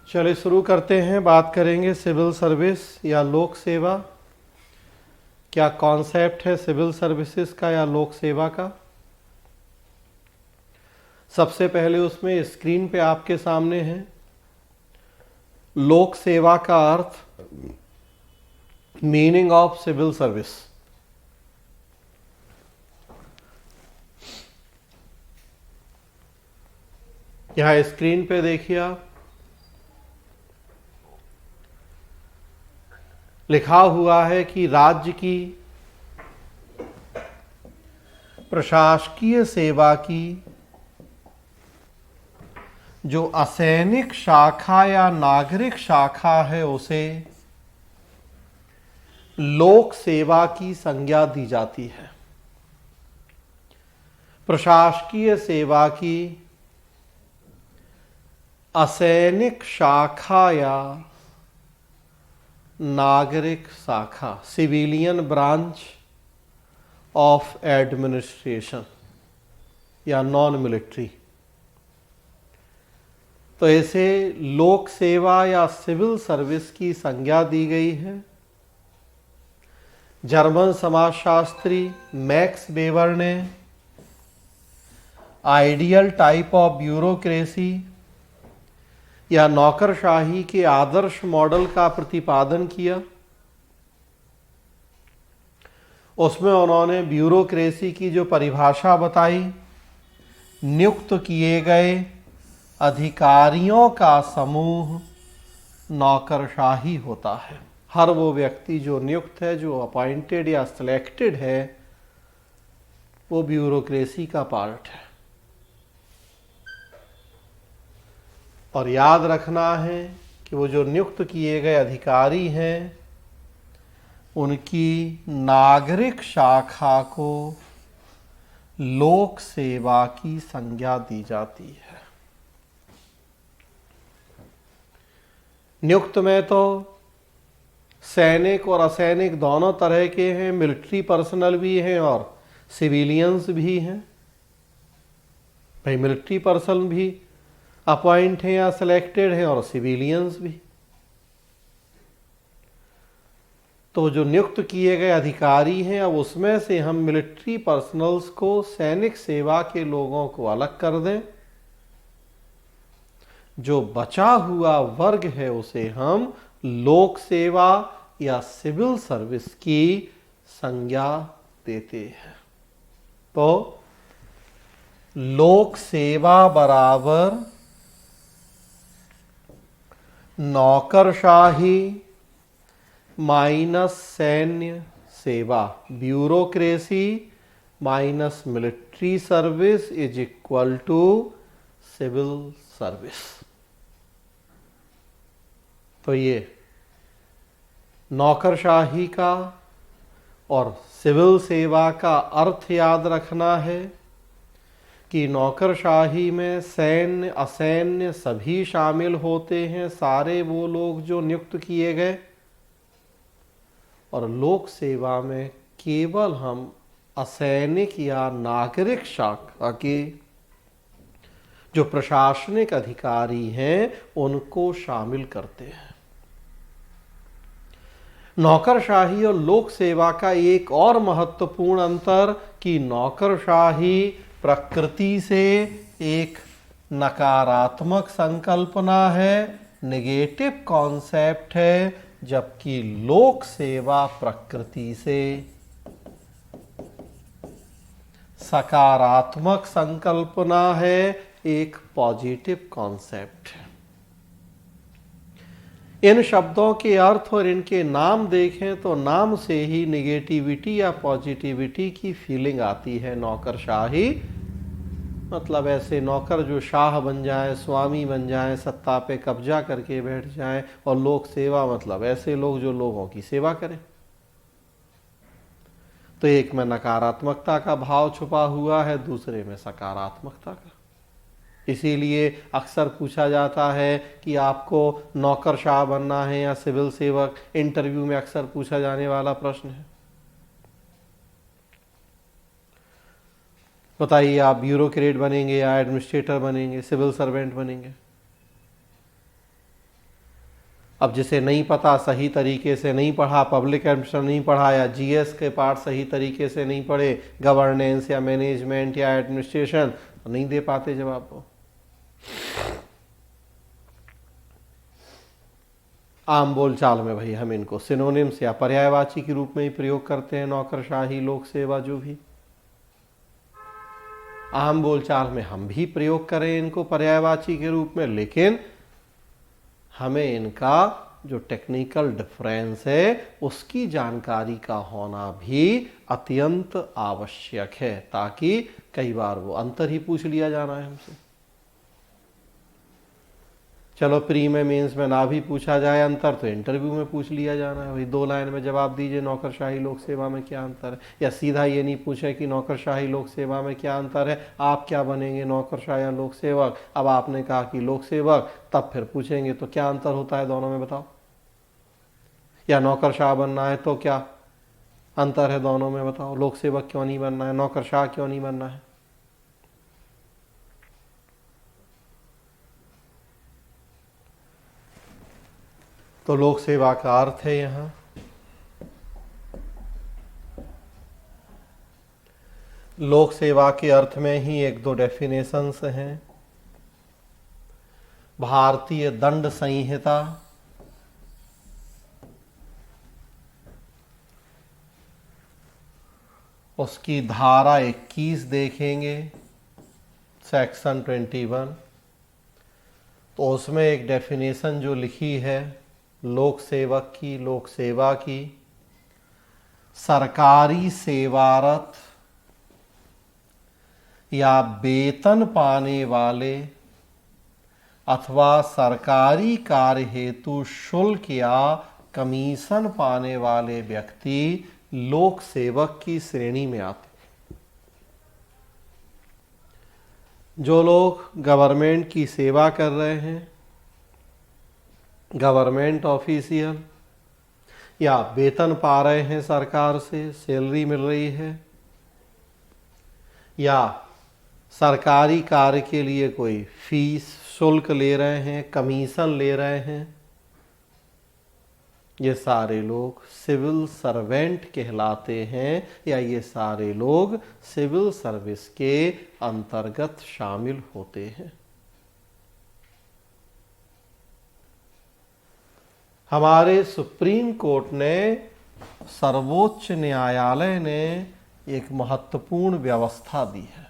चलिए शुरू करते हैं। बात करेंगे सिविल सर्विस या लोक सेवा। क्या कॉन्सेप्ट है सिविल सर्विसेज का या लोक सेवा का। सबसे पहले उसमें स्क्रीन पे आपके सामने है लोक सेवा का अर्थ, मीनिंग ऑफ सिविल सर्विस। यहां स्क्रीन पे देखिए आप, लिखा हुआ है कि राज्य की प्रशासकीय सेवा की जो असैनिक शाखा या नागरिक शाखा है उसे लोक सेवा की संज्ञा दी जाती है। प्रशासकीय सेवा की असैनिक शाखा या नागरिक शाखा, सिविलियन ब्रांच ऑफ एडमिनिस्ट्रेशन या नॉन मिलिट्री, तो ऐसे लोक सेवा या सिविल सर्विस की संज्ञा दी गई है। जर्मन समाजशास्त्री मैक्स वेबर ने आइडियल टाइप ऑफ ब्यूरोक्रेसी या नौकरशाही के आदर्श मॉडल का प्रतिपादन किया। उसमें उन्होंने ब्यूरोक्रेसी की जो परिभाषा बताई, नियुक्त किए गए अधिकारियों का समूह नौकरशाही होता है। हर वो व्यक्ति जो नियुक्त है, जो अपॉइंटेड या सिलेक्टेड है, वो ब्यूरोक्रेसी का पार्ट है। और याद रखना है कि वो जो नियुक्त किए गए अधिकारी हैं, उनकी नागरिक शाखा को लोक सेवा की संज्ञा दी जाती है। नियुक्त में तो सैनिक और असैनिक दोनों तरह के हैं, मिलिट्री पर्सनल भी हैं और सिविलियंस भी हैं। भाई मिलिट्री पर्सन भी अपॉइंट हैं या सिलेक्टेड हैं और सिविलियंस भी। तो जो नियुक्त किए गए अधिकारी हैं, अब उसमें से हम मिलिट्री पर्सनल्स को, सैनिक सेवा के लोगों को अलग कर दें। जो बचा हुआ वर्ग है उसे हम लोक सेवा या सिविल सर्विस की संज्ञा देते हैं। तो लोक सेवा बराबर नौकरशाही माइनस सैन्य सेवा, bureaucracy minus military service is equal to civil service. तो ये नौकरशाही का और सिविल सेवा का अर्थ याद रखना है कि नौकरशाही में सैन्य असैन्य सभी शामिल होते हैं, सारे वो लोग जो नियुक्त किए गए। और लोक सेवा में केवल हम असैनिक या नागरिक शाखा के जो प्रशासनिक अधिकारी हैं उनको शामिल करते हैं। नौकरशाही और लोक सेवा का एक और महत्वपूर्ण अंतर कि नौकरशाही प्रकृति से एक नकारात्मक संकल्पना है, नेगेटिव कॉन्सेप्ट है, जबकि लोक सेवा प्रकृति से सकारात्मक संकल्पना है, एक पॉजिटिव कॉन्सेप्ट है। इन शब्दों के अर्थ और इनके नाम देखें तो नाम से ही नेगेटिविटी या पॉजिटिविटी की फीलिंग आती है। नौकरशाही मतलब ऐसे नौकर जो शाह बन जाए, स्वामी बन जाए, सत्ता पे कब्जा करके बैठ जाए। और लोक सेवा मतलब ऐसे लोग जो लोगों की सेवा करें। तो एक में नकारात्मकता का भाव छुपा हुआ है, दूसरे में सकारात्मकता का। इसीलिए अक्सर पूछा जाता है कि आपको नौकरशाह बनना है या सिविल सेवक। इंटरव्यू में अक्सर पूछा जाने वाला प्रश्न है। बताइए आप ब्यूरोक्रेट बनेंगे या एडमिनिस्ट्रेटर बनेंगे, सिविल सर्वेंट बनेंगे। अब जिसे नहीं पता, सही तरीके से नहीं पढ़ा, पब्लिक एडमिनिस्ट्रेशन नहीं पढ़ा या जीएस के पार्ट सही तरीके से नहीं पढ़े, गवर्नेंस या मैनेजमेंट या एडमिनिस्ट्रेशन, तो नहीं दे पाते जवाब वो। आम बोलचाल में भाई हम इनको सिनोनिम्स या पर्यायवाची के रूप में ही प्रयोग करते हैं, नौकरशाही, लोक सेवा, जो भी आम बोलचाल में हम भी प्रयोग करें इनको पर्यायवाची के रूप में, लेकिन हमें इनका जो टेक्निकल डिफरेंस है उसकी जानकारी का होना भी अत्यंत आवश्यक है, ताकि कई बार वो अंतर ही पूछ लिया जाना है हमसे। चलो प्री में, मेंस में ना भी पूछा जाए अंतर, तो इंटरव्यू में पूछ लिया जाना है। वही 2 लाइन में जवाब दीजिए नौकरशाही लोक सेवा में क्या अंतर है, या सीधा ये नहीं पूछे कि नौकरशाही लोक सेवा में क्या अंतर है, आप क्या बनेंगे, नौकरशाह या लोक सेवक। अब आपने कहा कि लोक सेवक, तब फिर पूछेंगे तो क्या अंतर होता है दोनों में बताओ, या नौकरशाह बनना है तो क्या अंतर है दोनों में बताओ, लोक सेवक क्यों नहीं बनना है, नौकरशाह क्यों नहीं बनना है। तो लोक सेवा का अर्थ है यहां लोक सेवा के अर्थ में ही 1-2 डेफिनेशंस हैं। भारतीय दंड संहिता, उसकी धारा 21 देखेंगे, सेक्शन 21, तो उसमें एक डेफिनेशन जो लिखी है लोक सेवक की, लोक सेवा की, सरकारी सेवारत या वेतन पाने वाले अथवा सरकारी कार्य हेतु शुल्क या कमीशन पाने वाले व्यक्ति लोक सेवक की श्रेणी में आते। जो लोग गवर्नमेंट की सेवा कर रहे हैं, गवर्नमेंट ऑफिशियल, या वेतन पा रहे हैं सरकार से, सैलरी मिल रही है, या सरकारी कार्य के लिए कोई फीस शुल्क ले रहे हैं, कमीशन ले रहे हैं, ये सारे लोग सिविल सर्वेंट कहलाते हैं, या ये सारे लोग सिविल सर्विस के अंतर्गत शामिल होते हैं। हमारे सुप्रीम कोर्ट ने, सर्वोच्च न्यायालय ने एक महत्वपूर्ण व्यवस्था दी है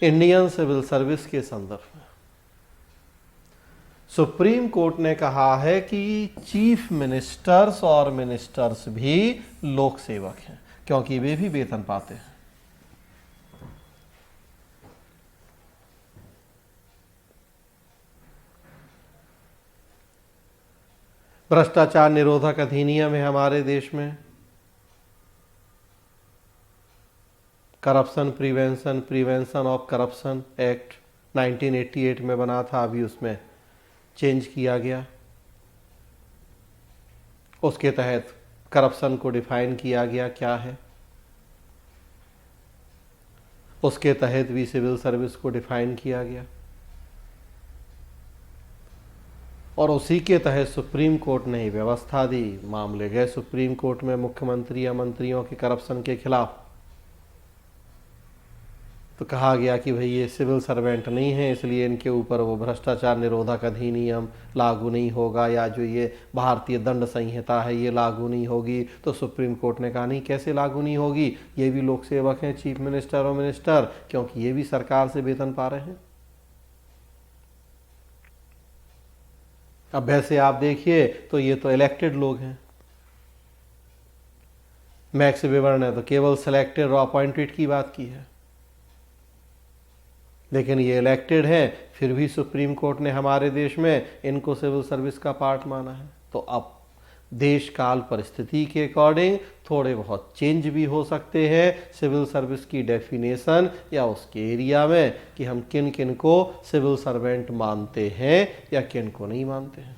इंडियन सिविल सर्विस के संदर्भ में। सुप्रीम कोर्ट ने कहा है कि चीफ मिनिस्टर्स और मिनिस्टर्स भी लोक सेवक हैं, क्योंकि वे भी वेतन पाते हैं। भ्रष्टाचार निरोधक अधिनियम है हमारे देश में, corruption prevention of corruption act 1988 में बना था, अभी उसमें चेंज किया गया। उसके तहत करप्शन को डिफाइन किया गया क्या है, उसके तहत भी सिविल सर्विस को डिफाइन किया गया, और उसी के तहत सुप्रीम कोर्ट ने ही व्यवस्था दी। मामले गए सुप्रीम कोर्ट में मुख्यमंत्री या मंत्रियों के करप्शन के खिलाफ, तो कहा गया कि भाई ये सिविल सर्वेंट नहीं है, इसलिए इनके ऊपर वो भ्रष्टाचार निरोधक अधिनियम लागू नहीं होगा, या जो ये भारतीय दंड संहिता है ये लागू नहीं होगी। तो सुप्रीम कोर्ट ने कहा नहीं, कैसे लागू नहीं होगी, ये भी लोक सेवक हैं, चीफ मिनिस्टर और मिनिस्टर, क्योंकि ये भी सरकार से वेतन पा रहे हैं। अब वैसे आप देखिए तो ये तो इलेक्टेड लोग हैं, मैक्स वेबर ने तो केवल सिलेक्टेड और अपॉइंटेड की बात की है, लेकिन ये इलेक्टेड हैं, फिर भी सुप्रीम कोर्ट ने हमारे देश में इनको सिविल सर्विस का पार्ट माना है। तो अब देश काल परिस्थिति के अकॉर्डिंग थोड़े बहुत चेंज भी हो सकते हैं सिविल सर्विस की डेफिनेशन या उसके एरिया में, कि हम किन किन को सिविल सर्वेंट मानते हैं या किन को नहीं मानते हैं।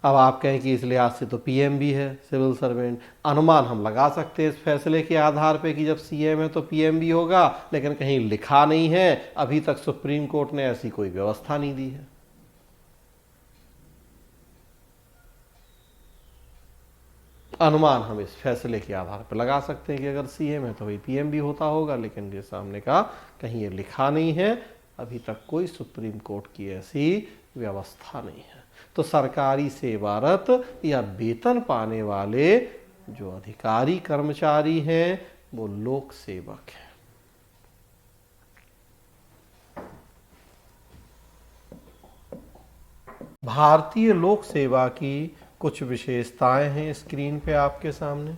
अब आप कहें कि इस लिहाज से तो पीएम भी है सिविल सर्वेंट। अनुमान हम लगा सकते हैं इस फैसले के आधार पे कि जब सीएम है तो पीएम भी होगा, लेकिन कहीं लिखा नहीं है। अभी तक सुप्रीम कोर्ट ने ऐसी कोई व्यवस्था नहीं दी है। अनुमान हम इस फैसले के आधार पर लगा सकते हैं कि अगर सीएम है तो वही पीएम भी होता होगा, लेकिन ये सामने का कहीं ये लिखा नहीं है। अभी तक कोई सुप्रीम कोर्ट की ऐसी व्यवस्था नहीं है। तो सरकारी सेवारत या वेतन पाने वाले जो अधिकारी कर्मचारी हैं वो लोक सेवक हैं। भारतीय लोक सेवा की कुछ विशेषताएं हैं स्क्रीन पे आपके सामने।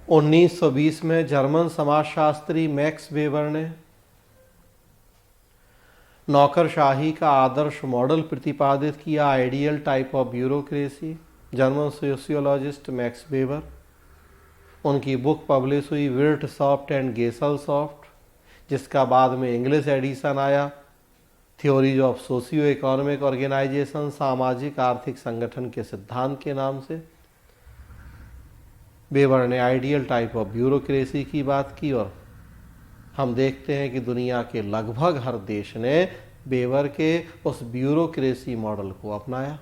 उन्नीस 1920 में जर्मन समाजशास्त्री मैक्स वेबर ने नौकरशाही का आदर्श मॉडल प्रतिपादित किया, ideal type of bureaucracy. German sociologist Max Weber, उनकी बुक पब्लिश हुई विर्टसॉफ्ट एंड गेसलसॉफ्ट, जिसका बाद में इंग्लिश एडिशन आया theories of socio economic organisation, सामाजिक आर्थिक संगठन के सिद्धांत के नाम से। वेबर ने आइडियल टाइप ऑफ ब्यूरोक्रेसी की बात की और हम देखते हैं कि दुनिया के लगभग हर देश ने वेबर के उस ब्यूरोक्रेसी मॉडल को अपनाया।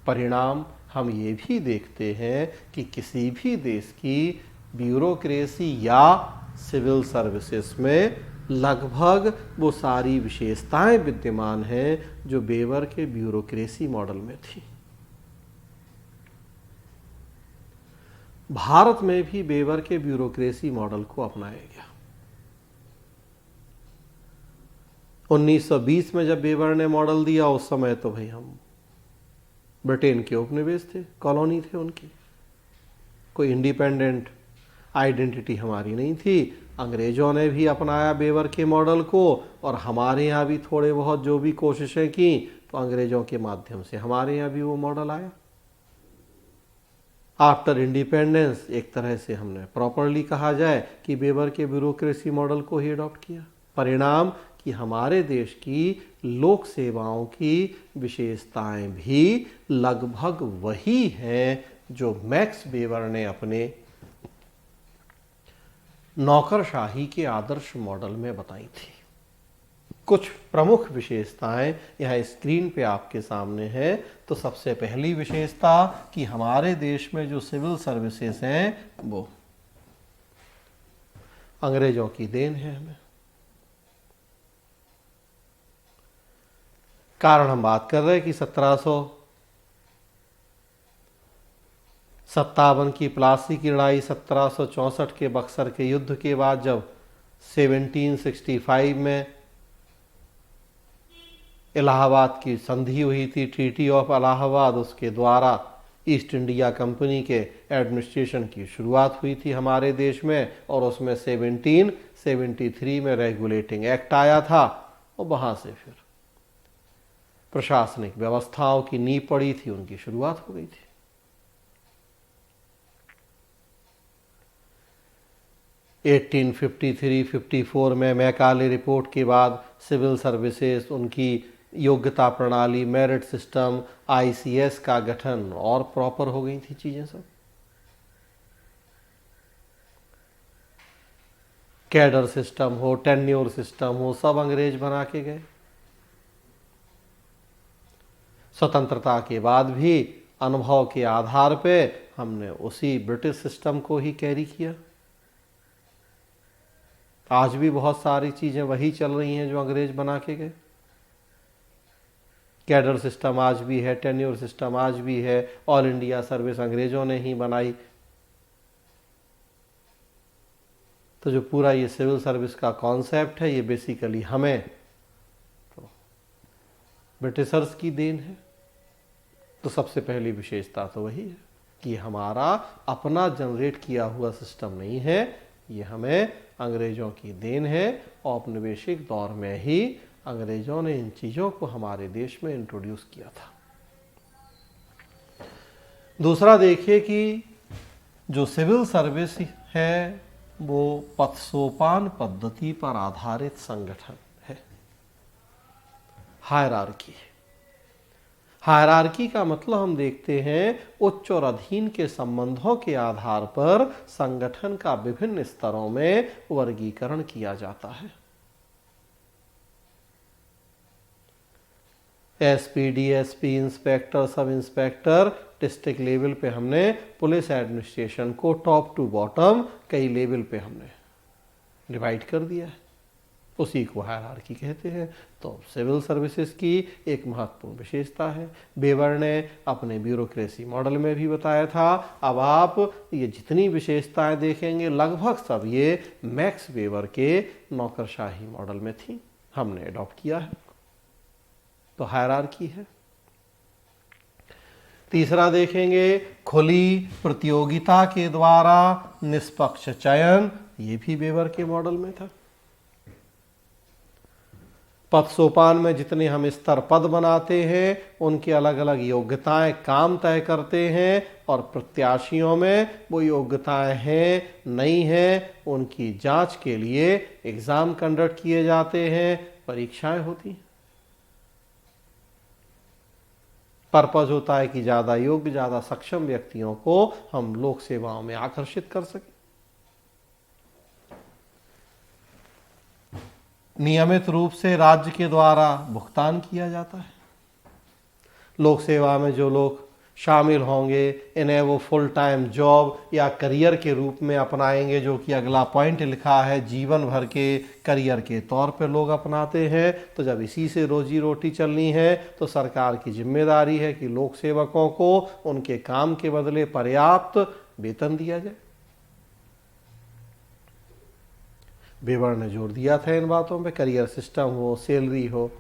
परिणाम हम ये भी देखते हैं कि किसी भी देश की ब्यूरोक्रेसी या सिविल सर्विसेज में लगभग वो सारी विशेषताएं विद्यमान हैं जो वेबर के ब्यूरोक्रेसी मॉडल में थी। भारत में भी वेबर के ब्यूरोक्रेसी मॉडल को अपनाया गया। 1920 में जब वेबर ने मॉडल दिया, उस समय तो भाई हम ब्रिटेन के उपनिवेश थे, कॉलोनी थे उनकी, कोई इंडिपेंडेंट आइडेंटिटी हमारी नहीं थी। अंग्रेजों ने भी अपनाया वेबर के मॉडल को और हमारे यहाँ भी थोड़े बहुत जो भी कोशिशें की तो अंग्रेजों के माध्यम से हमारे यहाँ भी वो मॉडल आया। आफ्टर इंडिपेंडेंस एक तरह से हमने प्रॉपरली कहा जाए कि वेबर के ब्यूरोक्रेसी मॉडल को ही अडॉप्ट किया। परिणाम कि हमारे देश की लोक सेवाओं की विशेषताएं भी लगभग वही हैं जो मैक्स वेबर ने अपने नौकरशाही के आदर्श मॉडल में बताई थी। कुछ प्रमुख विशेषताएं यहां स्क्रीन पे आपके सामने है। तो सबसे पहली विशेषता कि हमारे देश में जो सिविल सर्विसेज हैं वो अंग्रेजों की देन है। हमें कारण हम बात कर रहे हैं कि 1757 की प्लासी की लड़ाई, 1764 के बक्सर के युद्ध के बाद जब 1765 में इलाहाबाद की संधि हुई थी, ट्रीटी ऑफ इलाहाबाद, उसके द्वारा ईस्ट इंडिया कंपनी के एडमिनिस्ट्रेशन की शुरुआत हुई थी हमारे देश में और उसमें 1773 में रेगुलेटिंग एक्ट आया था और वहाँ से फिर प्रशासनिक व्यवस्थाओं की नींव पड़ी थी, उनकी शुरुआत हो गई थी। एटीन 53-54 में मैकाले रिपोर्ट के बाद सिविल सर्विसेज, उनकी योग्यता प्रणाली, मेरिट सिस्टम, आईसीएस का गठन और प्रॉपर हो गई थी चीजें सब। कैडर सिस्टम हो, टेन्योर सिस्टम हो, सब अंग्रेज बना के गए। स्वतंत्रता के बाद भी अनुभव के आधार पे हमने उसी ब्रिटिश सिस्टम को ही कैरी किया। आज भी बहुत सारी चीजें वही चल रही हैं जो अंग्रेज बना के गए। कैडर सिस्टम आज भी है, टेन्योर सिस्टम आज भी है, ऑल इंडिया सर्विस अंग्रेजों ने ही बनाई। तो जो पूरा ये सिविल सर्विस का कॉन्सेप्ट है ये बेसिकली हमें तो ब्रिटिशर्स की देन है। तो सबसे पहली विशेषता तो वही है कि हमारा अपना जनरेट किया हुआ सिस्टम नहीं है, ये हमें अंग्रेजों की देन है। औपनिवेशिक दौर में ही अंग्रेजों ने इन चीज़ों को हमारे देश में इंट्रोड्यूस किया था। दूसरा देखिए कि जो सिविल सर्विस है वो पद सोपान पद्धति पर आधारित संगठन है। हायरार्की। हायरार्की का मतलब हम देखते हैं उच्च और अधीन के संबंधों के आधार पर संगठन का विभिन्न स्तरों में वर्गीकरण किया जाता है। SP, DSP, inspector, sub inspector, district level पे हमने पुलिस एडमिनिस्ट्रेशन को टॉप टू बॉटम कई लेवल पे हमने डिवाइड कर दिया है, उसी को हायरार्की कहते हैं। तो सिविल सर्विसेज की एक महत्वपूर्ण विशेषता है। वेबर ने अपने ब्यूरोक्रेसी मॉडल में भी बताया था। अब आप ये जितनी विशेषताएं देखेंगे लगभग सब ये मैक्स वेबर के नौकरशाही मॉडल में थी, हमने अडॉप्ट किया है। तो हायरार्की है। तीसरा देखेंगे खुली प्रतियोगिता के द्वारा निष्पक्ष चयन, ये भी वेबर के मॉडल में था। पद सोपान में जितने हम स्तर पद बनाते हैं उनकी अलग अलग योग्यताएं काम तय करते हैं, और प्रत्याशियों में वो योग्यताएं हैं नहीं हैं उनकी जांच के लिए एग्जाम कंडक्ट किए जाते हैं, परीक्षाएं होती हैं। पर्पज होता है कि ज़्यादा योग्य, ज़्यादा सक्षम व्यक्तियों को हम लोक सेवाओं में आकर्षित कर सकें। नियमित रूप से राज्य के द्वारा भुगतान किया जाता है। लोक सेवा में जो लोग शामिल होंगे इन्हें वो फुल टाइम जॉब या करियर के रूप में अपनाएंगे, जो कि अगला पॉइंट लिखा है, जीवन भर के करियर के तौर पे लोग अपनाते हैं। तो जब इसी से रोजी रोटी चलनी है तो सरकार की जिम्मेदारी है कि लोक सेवकों को उनके काम के बदले पर्याप्त वेतन दिया जाए। वेबर ने जोर दिया था इन बातों पे, करियर सिस्टम हो, सैलरी हो।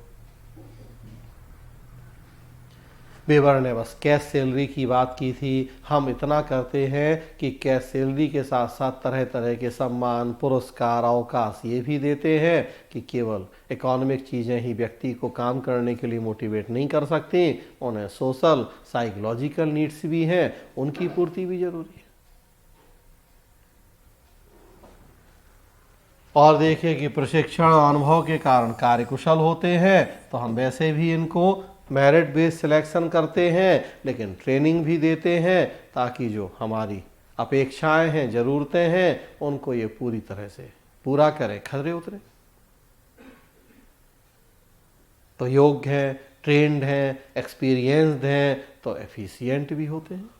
वेबर ने बस कैश सैलरी की बात की थी। हम इतना करते हैं कि कैश सैलरी के साथ साथ तरह तरह के सम्मान, पुरस्कार, अवकाश ये भी देते हैं कि केवल इकोनॉमिक चीज़ें ही व्यक्ति को काम करने के लिए मोटिवेट नहीं कर सकती, उन्हें सोशल साइकोलॉजिकल नीड्स भी हैं, उनकी पूर्ति भी जरूरी है। और देखिए कि प्रशिक्षण अनुभव के कारण कार्यकुशल होते हैं, तो हम वैसे भी इनको मेरिट बेस्ड सिलेक्शन करते हैं, लेकिन ट्रेनिंग भी देते हैं ताकि जो हमारी अपेक्षाएं हैं, ज़रूरतें हैं, उनको ये पूरी तरह से पूरा करें, खरे उतरे। तो योग्य हैं, ट्रेंड हैं, एक्सपीरियंस्ड हैं, तो एफिशिएंट भी होते हैं।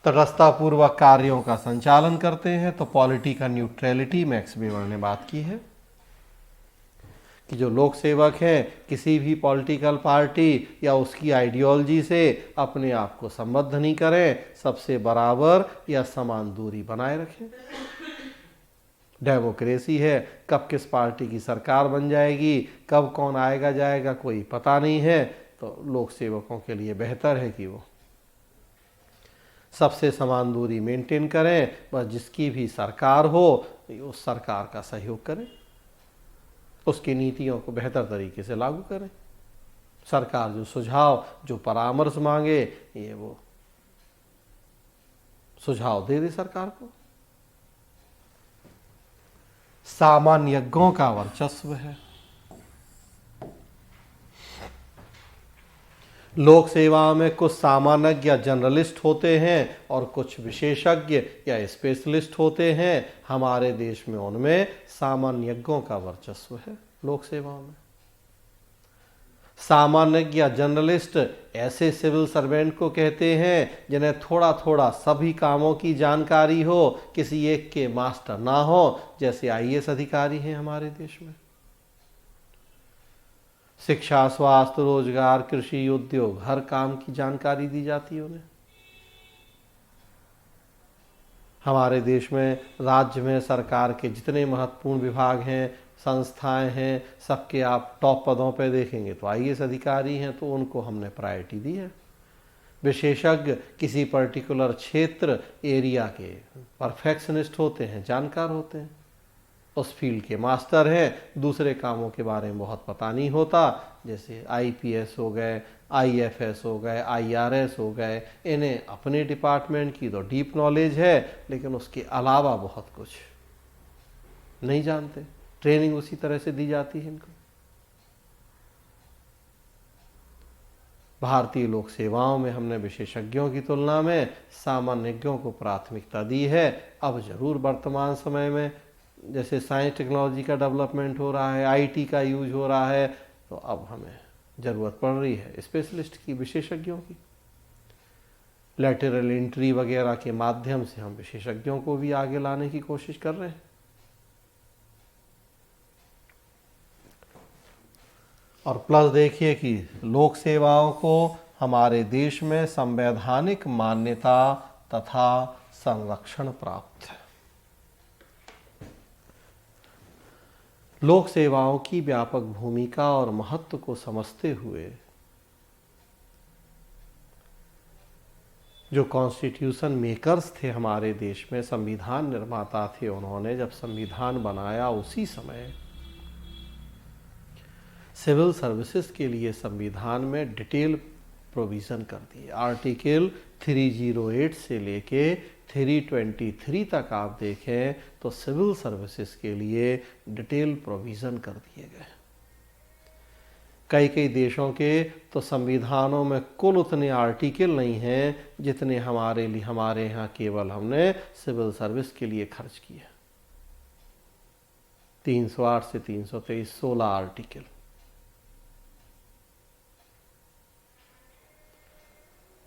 तटस्थतापूर्वक कार्यों का संचालन करते हैं। तो पॉलिटिकल न्यूट्रलिटी मैक्स वेबर ने बात की है कि जो लोक सेवक हैं किसी भी पॉलिटिकल पार्टी या उसकी आइडियोलॉजी से अपने आप को संबद्ध नहीं करें, सबसे बराबर या समान दूरी बनाए रखें। डेमोक्रेसी है, कब किस पार्टी की सरकार बन जाएगी, कब कौन आएगा जाएगा कोई पता नहीं है। तो लोक सेवकों के लिए बेहतर है कि वो सबसे समान दूरी मेंटेन करें, बस जिसकी भी सरकार हो उस सरकार का सहयोग करें, उसकी नीतियों को बेहतर तरीके से लागू करें। सरकार जो सुझाव, जो परामर्श मांगे, ये वो सुझाव दे दे सरकार को। सामान्यज्ञों का वर्चस्व है। लोक सेवा में कुछ सामान्य या जनरलिस्ट होते हैं और कुछ विशेषज्ञ या स्पेशलिस्ट होते हैं। हमारे देश में उनमें सामान्यज्ञों का वर्चस्व है। लोक सेवाओं में सामान्य या जनरलिस्ट ऐसे सिविल सर्वेंट को कहते हैं जिन्हें थोड़ा थोड़ा सभी कामों की जानकारी हो, किसी एक के मास्टर ना हो, जैसे आईएएस अधिकारी हैं हमारे देश में। शिक्षा, स्वास्थ्य, रोजगार, कृषि, उद्योग, हर काम की जानकारी दी जाती है उन्हें। हमारे देश में राज्य में सरकार के जितने महत्वपूर्ण विभाग हैं, संस्थाएं हैं, सबके आप टॉप पदों पे देखेंगे तो आईएएस अधिकारी हैं, तो उनको हमने प्रायोरिटी दी है। विशेषज्ञ किसी पर्टिकुलर क्षेत्र, एरिया के परफेक्शनिस्ट होते हैं, जानकार होते हैं, उस फील्ड के मास्टर हैं, दूसरे कामों के बारे में बहुत पता नहीं होता। जैसे आईपीएस हो गए, आईएफएस हो गए, आईआरएस हो गए, इन्हें अपने डिपार्टमेंट की तो डीप नॉलेज है, लेकिन उसके अलावा बहुत कुछ नहीं जानते। ट्रेनिंग उसी तरह से दी जाती है इनको। भारतीय लोक सेवाओं में हमने विशेषज्ञों की तुलना में सामान्यज्ञों को प्राथमिकता दी है। अब जरूर वर्तमान समय में जैसे साइंस टेक्नोलॉजी का डेवलपमेंट हो रहा है, आईटी का यूज हो रहा है, तो अब हमें ज़रूरत पड़ रही है स्पेशलिस्ट की, विशेषज्ञों की। लैटरल एंट्री वगैरह के माध्यम से हम विशेषज्ञों को भी आगे लाने की कोशिश कर रहे हैं। और प्लस देखिए कि लोक सेवाओं को हमारे देश में संवैधानिक मान्यता तथा संरक्षण प्राप्त है। लोक सेवाओं की व्यापक भूमिका और महत्व को समझते हुए जो कॉन्स्टिट्यूशन मेकर्स थे हमारे देश में, संविधान निर्माता थे, उन्होंने जब संविधान बनाया उसी समय सिविल सर्विसेज के लिए संविधान में डिटेल प्रोविज़न कर दिए। आर्टिकल 308 से लेके 323 तक आप देखें तो सिविल सर्विसेज के लिए डिटेल प्रोविज़न कर दिए गए। कई कई देशों के तो संविधानों में कुल उतने आर्टिकल नहीं हैं जितने हमारे यहाँ केवल हमने सिविल सर्विस के लिए खर्च किए। 308 से 323 16 आर्टिकल।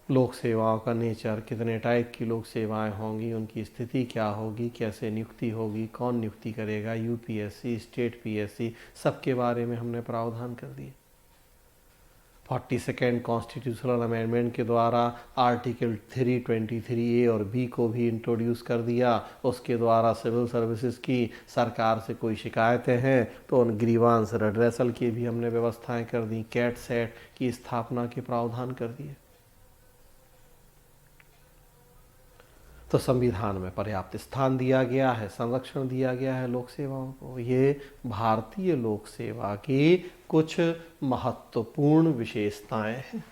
लोक सेवाओं का नेचर, कितने टाइप की लोक सेवाएं होंगी, उनकी स्थिति क्या होगी, कैसे नियुक्ति होगी, कौन नियुक्ति करेगा, यूपीएससी, स्टेट पीएससी, सबके बारे में हमने प्रावधान कर दिए। 42nd कॉन्स्टिट्यूशनल अमेंडमेंट के द्वारा आर्टिकल 323A और B को भी इंट्रोड्यूस कर दिया। उसके द्वारा सिविल सर्विसेज की सरकार से कोई शिकायतें हैं तो उन ग्रीवांस रेड्रेसल की भी हमने व्यवस्थाएं कर दी। कैट सेट की स्थापना के प्रावधान कर दिए। तो संविधान में पर्याप्त स्थान दिया गया है, संरक्षण दिया गया है लोक सेवाओं को। ये भारतीय लोक सेवा की कुछ महत्वपूर्ण विशेषताएं हैं।